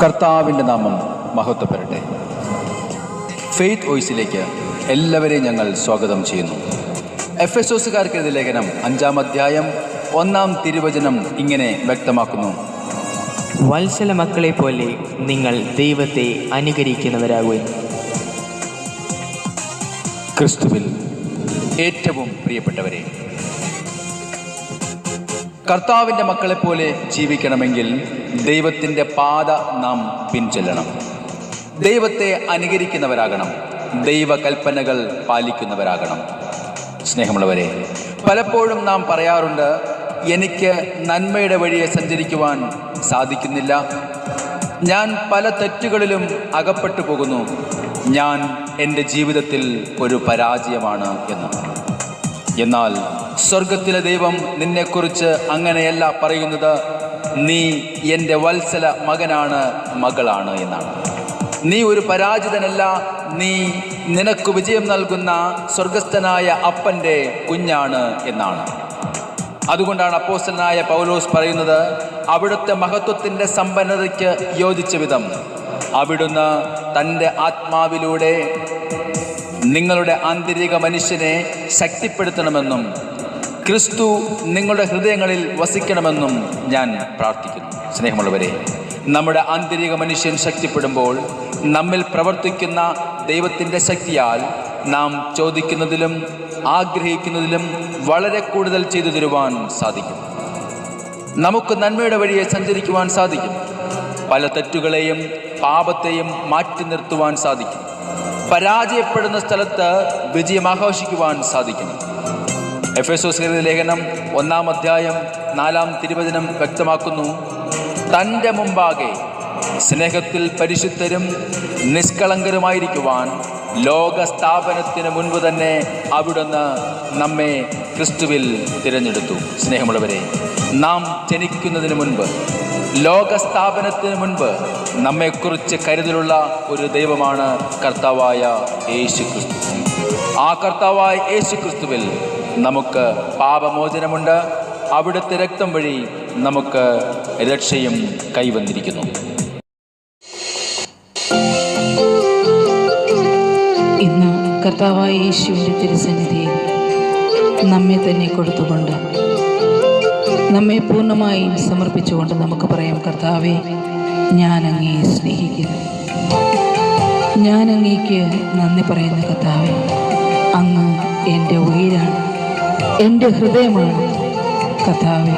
കർത്താവിൻ്റെ നാമം മഹത്വപ്പെടട്ടെ. ഫെയ്ത്ത് വോയിസിലേക്ക് എല്ലാവരെയും ഞങ്ങൾ സ്വാഗതം ചെയ്യുന്നു. എഫെസോസുകാർക്കെതിരെ ലേഖനം 5-ാം അധ്യായം 1-ാം തിരുവചനം ഇങ്ങനെ വ്യക്തമാക്കുന്നു: വത്സല മക്കളെ പോലെ നിങ്ങൾ ദൈവത്തെ അനുകരിക്കുന്നവരാകുവിൻ. ക്രിസ്തുവിൽ ഏറ്റവും പ്രിയപ്പെട്ടവരെ, കർത്താവിൻ്റെ മക്കളെപ്പോലെ ജീവിക്കണമെങ്കിൽ ദൈവത്തിൻ്റെ പാത നാം പിൻചെല്ലണം. ദൈവത്തെ അനുകരിക്കുന്നവരാകണം. ദൈവകൽപ്പനകൾ പാലിക്കുന്നവരാകണം. സ്നേഹമുള്ളവരെ, പലപ്പോഴും നാം പറയാറുണ്ട്, എനിക്ക് നന്മയുടെ വഴിയെ സഞ്ചരിക്കുവാൻ സാധിക്കുന്നില്ല, ഞാൻ പല തെറ്റുകളിലും അകപ്പെട്ടു പോകുന്നു, ഞാൻ എൻ്റെ ജീവിതത്തിൽ ഒരു പരാജയമാണ് എന്ന്. എന്നാൽ സ്വർഗത്തിലെ ദൈവം നിന്നെക്കുറിച്ച് അങ്ങനെയല്ല പറയുന്നത്. നീ എൻ്റെ വത്സല മകനാണ്, മകളാണ് എന്നാണ്. നീ ഒരു പരാജിതനല്ല, നീ നിനക്ക് വിജയം നൽകുന്ന സ്വർഗസ്ഥനായ അപ്പൻ്റെ കുഞ്ഞാണ് എന്നാണ്. അതുകൊണ്ടാണ് അപ്പോസ്തലനായ പൗലോസ് പറയുന്നത്, അവിടുത്തെ മഹത്വത്തിൻ്റെ സമ്പന്നതയ്ക്ക് യോജിച്ച വിധം അവിടുന്ന് തൻ്റെ ആത്മാവിലൂടെ നിങ്ങളുടെ ആന്തരിക മനുഷ്യനെ ശക്തിപ്പെടുത്തണമെന്നും ക്രിസ്തു നിങ്ങളുടെ ഹൃദയങ്ങളിൽ വസിക്കണമെന്നും ഞാൻ പ്രാർത്ഥിക്കുന്നു. സ്നേഹമുള്ളവരെ, നമ്മുടെ ആന്തരിക മനുഷ്യൻ ശക്തിപ്പെടുമ്പോൾ നമ്മിൽ പ്രവർത്തിക്കുന്ന ദൈവത്തിൻ്റെ ശക്തിയാൽ നാം ചോദിക്കുന്നതിലും ആഗ്രഹിക്കുന്നതിലും വളരെ കൂടുതൽ ചെയ്തു തരുവാൻ സാധിക്കും. നമുക്ക് നന്മയുടെ വഴിയെ സഞ്ചരിക്കുവാൻ സാധിക്കും. പല തെറ്റുകളെയും പാപത്തെയും മാറ്റി നിർത്തുവാൻ സാധിക്കും. പരാജയപ്പെടുന്ന സ്ഥലത്ത് വിജയം ആഘോഷിക്കുവാൻ സാധിക്കും. എഫെസോസുകാരുടെ ലേഖനം 1-ാം അധ്യായം 4-ാം തിരുവചനം വ്യക്തമാക്കുന്നു: തൻ്റെ മുമ്പാകെ സ്നേഹത്തിൽ പരിശുദ്ധരും നിഷ്കളങ്കരുമായിരിക്കുവാൻ ലോക സ്ഥാപനത്തിന് മുൻപ് തന്നെ അവിടുന്ന് നമ്മെ ക്രിസ്തുവിൽ തിരഞ്ഞെടുത്തു. സ്നേഹമുള്ളവരെ, നാം ജനിക്കുന്നതിന് മുൻപ്, ലോകസ്ഥാപനത്തിന് മുൻപ് നമ്മെക്കുറിച്ച് കരുതലുള്ള ഒരു ദൈവമാണ് കർത്താവായ യേശു ക്രിസ്തു. ആ കർത്താവായ യേശു ക്രിസ്തുവിൽ നമുക്ക് പാപമോചനമുണ്ട്. അവിടുത്തെ രക്തം വഴി നമുക്ക് രക്ഷയും കൈവന്നിരിക്കുന്നു. ഇന്ന് കർത്താവായ യേശുവിൻ്റെ തിരുസന്നിധിയിൽ നമ്മെ തന്നെ കൊടുത്തുകൊണ്ട്, നമ്മെ പൂർണ്ണമായും സമർപ്പിച്ചുകൊണ്ട് നമുക്ക് പറയാം: കർത്താവേ, ഞാൻ അങ്ങയെ സ്നേഹിക്കുന്നു. ഞാൻ അങ്ങേക്ക് നന്ദി പറയുന്നു. കർത്താവേ, അങ്ങ് എൻ്റെ ഉയിരാണ്, എൻ്റെ ഹൃദയമാണ്. കർത്താവേ,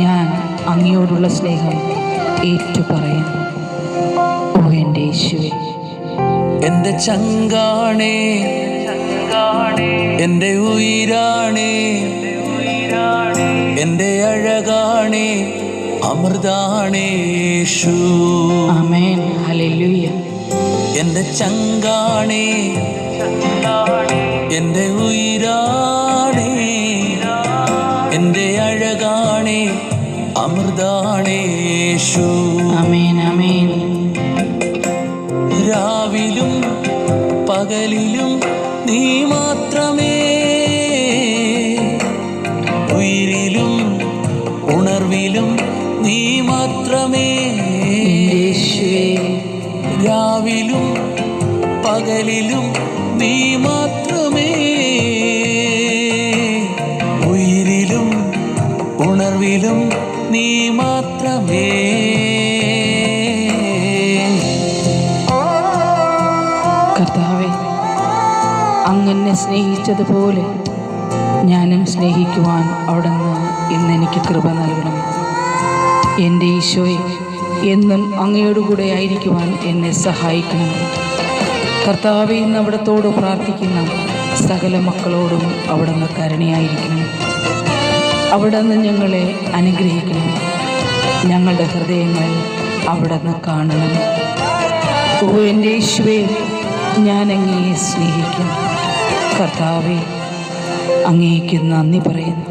ഞാൻ അങ്ങയോടുള്ള സ്നേഹം ഏറ്റുപറയുന്നു. ഓ എൻ്റെ യേശുവേ, എൻ്റെ ചങ്കാണേ, എൻ്റെ ഉയിരാണേ, എൻ്റെ അഴകാണേ, അമൃതാണേ യേശു. ആമേൻ, ഹല്ലേലൂയ. എൻ്റെ ചങ്കാണേ, എൻ്റെ ഉയിരാണേ, എൻ്റെ അഴകാണേ, അമൃതാണേ യേശു. ആമേൻ, ആമേൻ. രാവിലും പകലിലും നീ മാത്രമേ, ഉയിരിലും ഉണർവിലും നീ മാത്രമേ. യേശുവേ, രാവിലും പകലിലും നീ മാത്രമേ, ഉയിരിലും ഉണർവിലും നീ മാത്രമേ. കർത്താവേ, അങ്ങനെ സ്നേഹിച്ചതുപോലെ ഞാനും സ്നേഹിക്കുവാൻ അവിടുന്ന് ഇന്നെനിക്ക് കൃപ നൽകണം. എൻ്റെ ഈശോയെ, എന്നും അങ്ങയോടുകൂടെ ആയിരിക്കുവാൻ എന്നെ സഹായിക്കണം. കർത്താവേ, ഇന്ന് അവിടത്തോട് പ്രാർത്ഥിക്കുന്ന സകല മക്കളോടും അവിടുന്ന് കരുണയായിരിക്കണം. അവിടുന്ന് ഞങ്ങളെ അനുഗ്രഹിക്കണം. ഞങ്ങളുടെ ഹൃദയങ്ങൾ അവിടുന്ന് കാണണം. ഓ എൻ്റെ യേശുവേ, ഞാൻ അങ്ങയെ സ്നേഹിക്കും. കർത്താവേ, അങ്ങേക്ക് നന്ദി പറയുന്നു.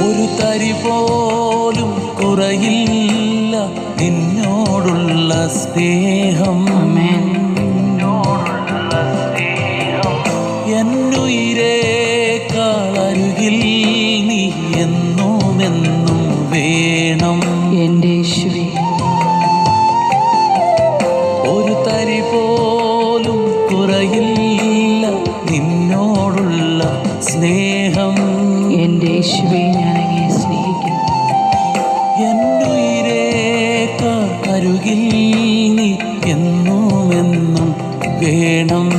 ഒരു തരി പോലും കുറയില്ല നിന്നോടുള്ള സ്നേഹം. ആമേൻ. എന്നുയിരേക്കാളരുകിൽ നീ എന്നുമെന്നും വേണം. എൻ്റെ യേശുവേ, യേശുവേ, ഞാൻ അങ്ങയെ സ്നേഹിക്കുന്നു. എന്നുയിരേക്ക അരുകിൽ നീ എന്നുമെന്നും വേണം.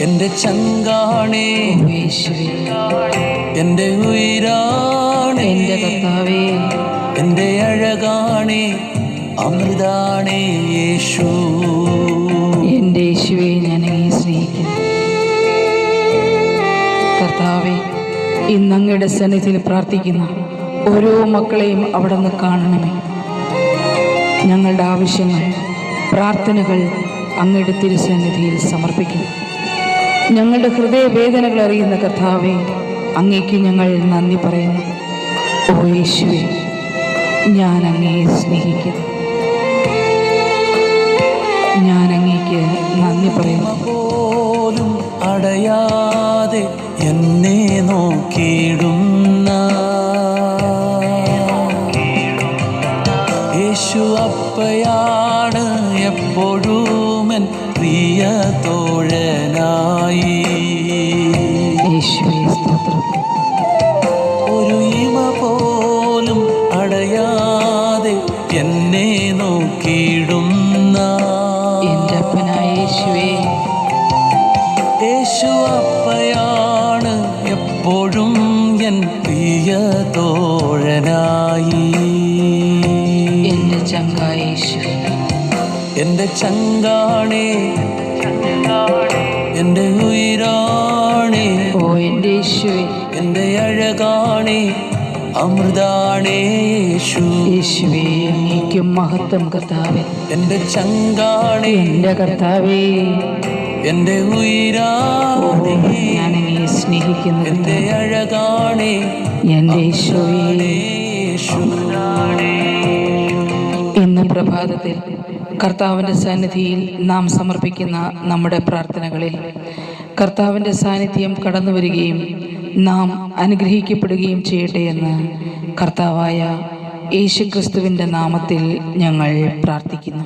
എൻ്റെ ചങ്കാണേ ഓ യേശുവേ, എൻ്റെ ഉയിരാണേ, എൻ്റെ കർത്താവേ, എൻ്റെ അഴകാണേ, അമൃതാണേ യേശു. എൻ്റെ യേശുവേ, ഞാൻ അങ്ങയെ സ്നേഹിക്കുന്നു. കർത്താവേ, ഇന്ന് അങ്ങയുടെ സന്നിധിയിൽ പ്രാർത്ഥിക്കുന്ന ഓരോ മക്കളെയും അവിടെ നിന്ന് കാണണമേ. ഞങ്ങളുടെ ആവശ്യങ്ങൾ, പ്രാർത്ഥനകൾ അങ്ങയുടെ തിരുസന്നിധിയിൽ സമർപ്പിക്കുന്നു. ഞങ്ങളുടെ ഹൃദയവേദനകൾ അറിയുന്ന കർത്താവേ, അങ്ങേക്ക് ഞങ്ങൾ നന്ദി പറയുന്നു. ഓ യേശുവേ, ഞാൻ അങ്ങയെ സ്നേഹിക്കുന്നു. ഞാൻ അങ്ങേക്ക് നന്ദി പറയുന്നു. പോലും അടയാതെ എന്നെ നോക്കിയിടുന്ന യേശു അപ്പയാണ് എപ്പോഴും എൻ പ്രിയ തോഴനായി. യേശുവേ, സ്തോത്രം. ഒരു ഇമ പോലും അടയാതെ എന്നെ നോക്കിയിടുന്ന എൻ്റെ അപ്പനായ യേശുവേ, യേശു അപ്പയാണ് എപ്പോഴും എൻ പ്രിയ തോഴനായി. എൻ്റെ ചങ്കായ യേശുവേ, എൻ്റെ ചങ്കാണേ, എൻ്റെ ഉയിരാണേ, ഓ എൻ്റെ യേശുവേ, എൻ്റെ അഴകാണേ, അമൃതാണേ യേശു. യേശുവേ, അങ്ങേക്കും മഹത്വം കർത്താവേ. എൻ്റെ ചങ്കാണേ, എൻ്റെ കർത്താവേ, എൻ്റെ ഉയിരാണേ, ഞാൻ അങ്ങയെ സ്നേഹിക്കുന്നു. എൻ്റെ അഴകാണേ, എൻ്റെ യേശുവേ, യേശു. ഇന്ന് പ്രഭാതത്തിൽ കർത്താവിൻ്റെ സന്നിധിയിൽ നാം സമർപ്പിക്കുന്ന നമ്മുടെ പ്രാർത്ഥനകളിൽ കർത്താവിൻ്റെ സാന്നിധ്യം കടന്നു വരികയും നാം അനുഗ്രഹിക്കപ്പെടുകയും ചെയ്യട്ടെ എന്ന് കർത്താവായ യേശുക്രിസ്തുവിൻ്റെ നാമത്തിൽ ഞങ്ങൾ പ്രാർത്ഥിക്കുന്നു.